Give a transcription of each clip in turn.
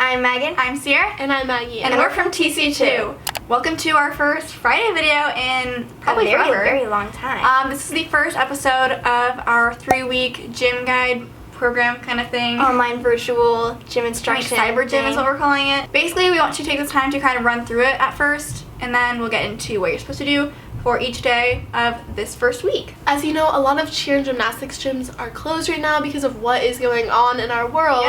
I'm Megan. I'm Ciera. And I'm Maggie. And we're from TC2. Welcome to our first Friday video in probably a forever. very long time. This is the first episode of our 3-week gym guide program kind of thing. Online virtual gym instruction. Like CyberGym is what we're calling it. Basically, we want to take this time to kind of run through it at first, and then we'll get into what you're supposed to do for each day of this first week. As you know, a lot of cheer and gymnastics gyms are closed right now because of what is going on in our world,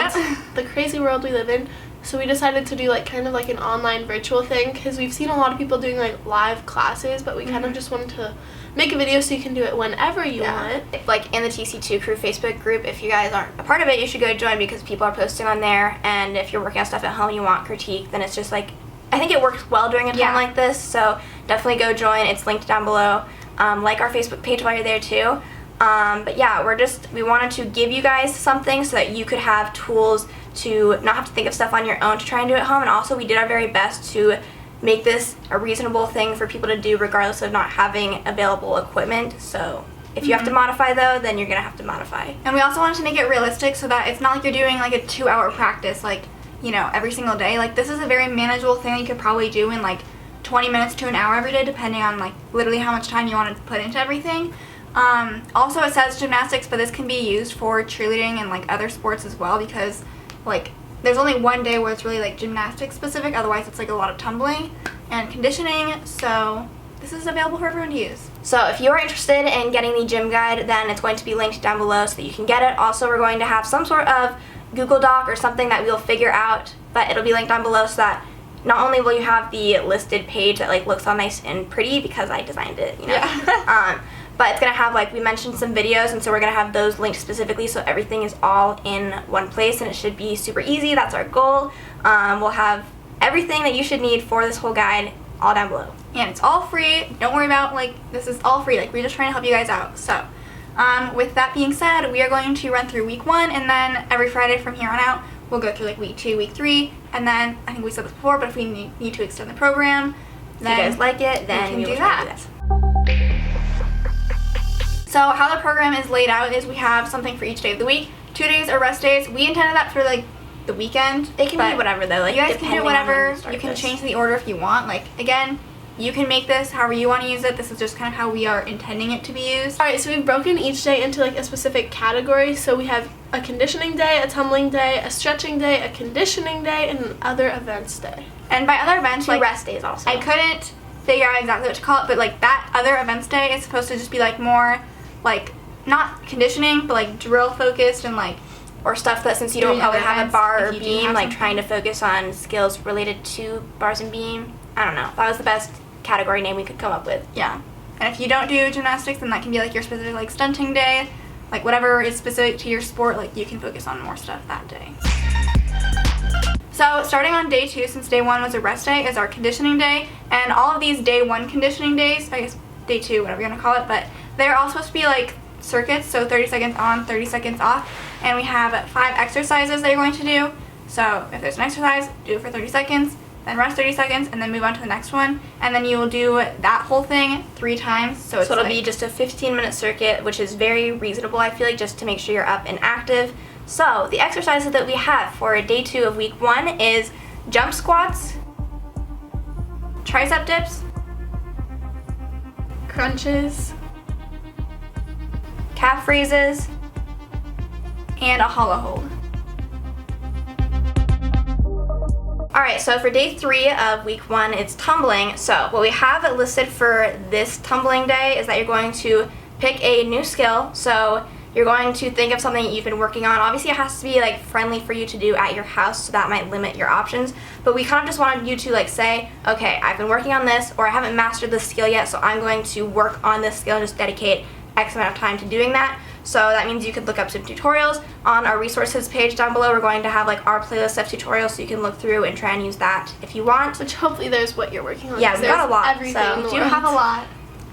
the crazy world we live in. So we decided to do kind of an online virtual thing because we've seen a lot of people doing live classes, but we kind of just wanted to make a video so you can do it whenever you want. In the TC2 Crew Facebook group, if you guys aren't a part of it, you should go join because people are posting on there, and if you're working on stuff at home and you want critique, then it's just I think it works well during a time like this, so definitely go join. It's linked down below. Like our Facebook page while you're there too. But yeah, we wanted to give you guys something so that you could have tools to not have to think of stuff on your own to try and do at home, and also we did our very best to make this a reasonable thing for people to do regardless of not having available equipment. So if you have to modify though, then you're gonna have to modify. And we also wanted to make it realistic so that it's not like you're doing a 2-hour practice every single day. This is a very manageable thing that you could probably do in 20 minutes to an hour every day, depending on literally how much time you want to put into everything. Also, it says gymnastics, but this can be used for cheerleading and other sports as well, because there's only one day where it's really gymnastics specific. Otherwise, it's a lot of tumbling and conditioning. So this is available for everyone to use. So if you are interested in getting the gym guide, then it's going to be linked down below so that you can get it. Also, we're going to have some sort of Google Doc or something that we'll figure out, but it'll be linked down below so that not only will you have the listed page that looks all nice and pretty because I designed it, but it's gonna have we mentioned some videos, and so we're gonna have those linked specifically so everything is all in one place, and it should be super easy. That's our goal. We'll have everything that you should need for this whole guide all down below, and it's all free. Don't worry about this is all free. We're just trying to help you guys out. So with that being said, we are going to run through week 1, and then every Friday from here on out we'll go through week 2, week 3, and then I think we said this before, but if we need to extend the program, then if you guys like it, then we can do that. So how the program is laid out is we have something for each day of the week. 2 days are rest days. We intended that for the weekend. They can be whatever though. You guys can do whatever. You can change the order if you want. Again, you can make this however you want to use it. This is just kind of how we are intending it to be used. Alright, so we've broken each day into a specific category. So we have a conditioning day, a tumbling day, a stretching day, a conditioning day, and an other events day. And by other events, 2 rest days also. I couldn't figure out exactly what to call it, but that other events day is supposed to just be more not conditioning, but drill focused and or stuff that since you don't probably have a bar or beam, trying to focus on skills related to bars and beam. I don't know. That was the best category name we could come up with. Yeah. And if you don't do gymnastics, then that can be your specific stunting day. Whatever is specific to your sport, you can focus on more stuff that day. So starting on day 2, since day 1 was a rest day, is our conditioning day. And all of these day 1 conditioning days, I guess day 2, whatever you're going to call it, but they're all supposed to be circuits, so 30 seconds on, 30 seconds off. And we have 5 exercises that you're going to do. So if there's an exercise, do it for 30 seconds, then rest 30 seconds, and then move on to the next one. And then you will do that whole thing 3 times. So it'll be just a 15-minute circuit, which is very reasonable, I feel just to make sure you're up and active. So the exercises that we have for day 2 of week 1 is jump squats, tricep dips, crunches, calf raises, and a hollow hold. Alright, so for day 3 of week 1, it's tumbling. So what we have listed for this tumbling day is that you're going to pick a new skill. So you're going to think of something that you've been working on. Obviously, it has to be friendly for you to do at your house, so that might limit your options. But we kind of just wanted you to say, okay, I've been working on this, or I haven't mastered this skill yet, so I'm going to work on this skill and just dedicate X amount of time to doing that. So that means you could look up some tutorials. On our resources page down below, we're going to have our playlist of tutorials, so you can look through and try and use that if you want. Which hopefully there's what you're working on. Yeah, we've got a lot. Everything so we do have a lot.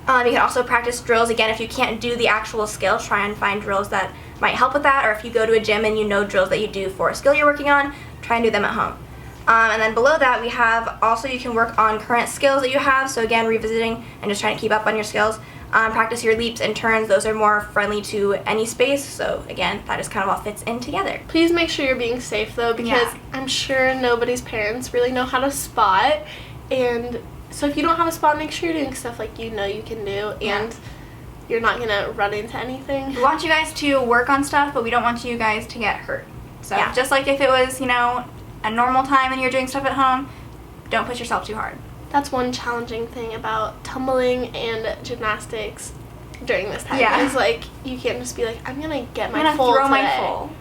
You can also practice drills. Again, if you can't do the actual skill, try and find drills that might help with that. Or if you go to a gym and you know drills that you do for a skill you're working on, try and do them at home. And then below that, we have also you can work on current skills that you have. So again, revisiting and just trying to keep up on your skills. practice your leaps and turns. Those are more friendly to any space, so again, that just kind of all fits in together. Please make sure you're being safe though, because I'm sure nobody's parents really know how to spot, and so if you don't have a spot, make sure you're doing stuff like you know you can do, and you're not gonna run into anything. We want you guys to work on stuff, but we don't want you guys to get hurt. So just like if it was, you know, a normal time and you're doing stuff at home, don't push yourself too hard. That's one challenging thing about tumbling and gymnastics during this time. Yeah. Is like you can't just be like, I'm gonna get my I'm gonna full throw today. my full.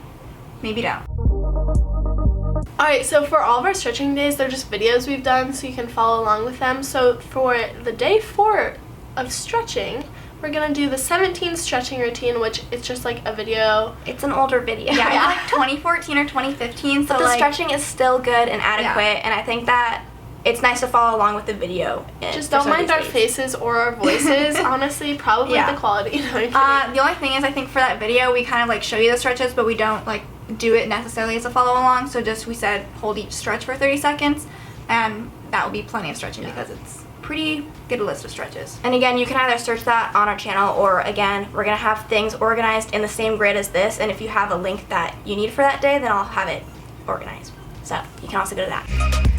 Maybe don't. Alright, so for all of our stretching days, they're just videos we've done, so you can follow along with them. So for the day 4 of stretching, we're gonna do the 17 stretching routine, which is just like a video. It's an older video. Yeah, it's like 2014 or 2015. So but the like, stretching is still good and adequate, and I think that it's nice to follow along with the video. Just don't mind our faces or our voices, honestly, probably the quality. No, the only thing is, I think for that video, we kind of like show you the stretches, but we don't like do it necessarily as a follow along, so just we said hold each stretch for 30 seconds, and that will be plenty of stretching because it's pretty good list of stretches. And again, you can either search that on our channel, or again, we're gonna have things organized in the same grid as this, and if you have a link that you need for that day, then I'll have it organized. So you can also go to that.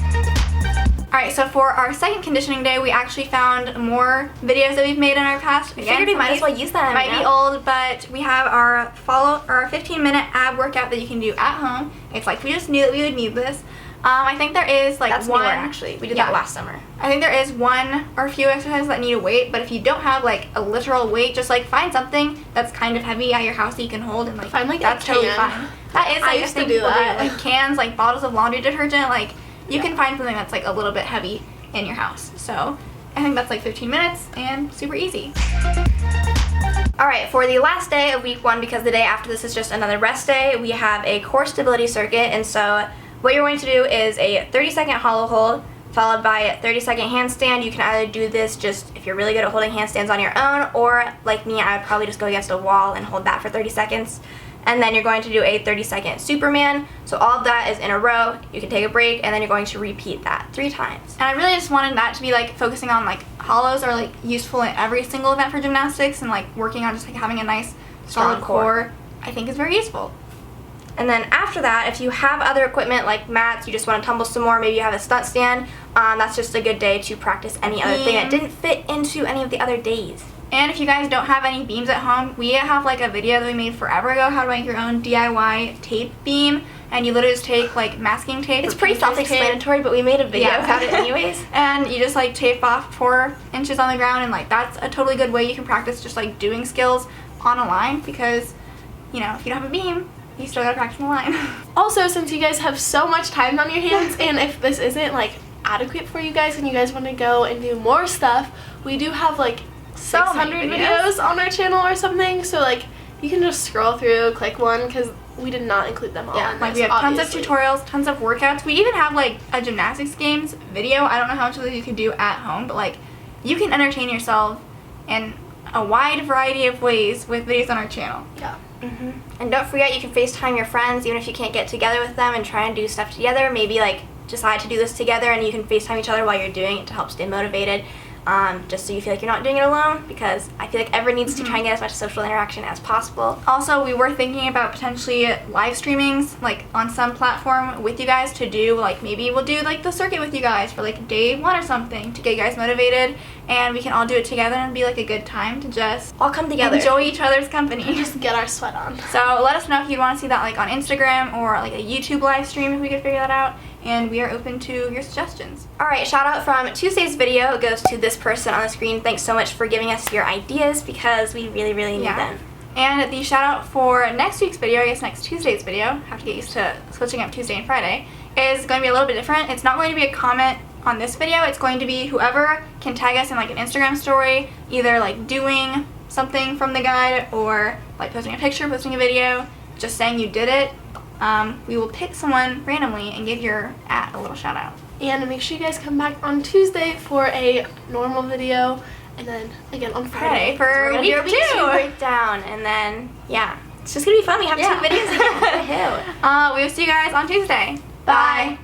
Alright, so for our second conditioning day, we actually found more videos that we've made in our past. I figured we might as well use them. Might be old, but we have our 15-minute ab workout that you can do at home. It's like we just knew that we would need this. I think there is like That's one. newer, actually. We did that last summer. I think there is one or a few exercises that need a weight, but if you don't have like a literal weight, just like find something that's kind of heavy at your house that you can hold, and like find like that's a totally can. fine. That is like I a used thing to do people that. like cans, like bottles of laundry detergent, like you can find something that's like a little bit heavy in your house. So I think that's like 15 minutes and super easy. Alright, for the last day of week 1, because the day after this is just another rest day, we have a core stability circuit, and so what you're going to do is a 30-second hollow hold followed by a 30-second handstand. You can either do this just if you're really good at holding handstands on your own, or like me, I would probably just go against a wall and hold that for 30 seconds. And then you're going to do a 30-second Superman. So all of that is in a row. You can take a break, and then you're going to repeat that 3 times. And I really just wanted that to be like focusing on like hollows are like useful in every single event for gymnastics, and like working on just like having a nice solid core I think is very useful. And then after that, if you have other equipment like mats, you just want to tumble some more, maybe you have a stunt stand, that's just a good day to practice any other thing that didn't fit into any of the other days. And if you guys don't have any beams at home, we have like a video that we made forever ago, how to make your own DIY tape beam, and you literally just take like masking tape. It's pretty self-explanatory, but we made a video about it anyways. And you just like tape off 4 inches on the ground, and like that's a totally good way you can practice just like doing skills on a line, because you know, if you don't have a beam, you still gotta practice on the line. Also, since you guys have so much time on your hands, and if this isn't like adequate for you guys and you guys want to go and do more stuff, we do have like 600 videos on our channel or something, so like you can just scroll through, click one, because we did not include them all. Like we have tons of tutorials, tons of workouts. We even have like a gymnastics games video. I don't know how much of this you can do at home, but like you can entertain yourself in a wide variety of ways with videos on our channel. Yeah. And don't forget, you can FaceTime your friends even if you can't get together with them and try and do stuff together. Maybe like decide to do this together, and you can FaceTime each other while you're doing it to help stay motivated. Just so you feel like you're not doing it alone, because I feel like everyone needs to try and get as much social interaction as possible. Also, we were thinking about potentially live streamings like on some platform with you guys to do, like maybe we'll do like the circuit with you guys for like day 1 or something to get you guys motivated, and we can all do it together and be like a good time to just all come together, enjoy each other's company, just get our sweat on. So let us know if you'd want to see that like on Instagram or like a YouTube live stream if we could figure that out, and we are open to your suggestions. Alright, shout out from Tuesday's video goes to this person on the screen. Thanks so much for giving us your ideas, because we really need them. And the shout out for next week's video, I guess next Tuesday's video, have to get used to switching up Tuesday and Friday, is going to be a little bit different. It's not going to be a comment on this video. It's going to be whoever can tag us in like an Instagram story, either like doing something from the guide or like posting a picture, posting a video, just saying you did it. We will pick someone randomly and give your @ a little shout out. And make sure you guys come back on Tuesday for a normal video, and then again on Friday for week 2 breakdown, and then yeah, it's just gonna be fun. We have 2 videos again. We will see you guys on Tuesday. Bye.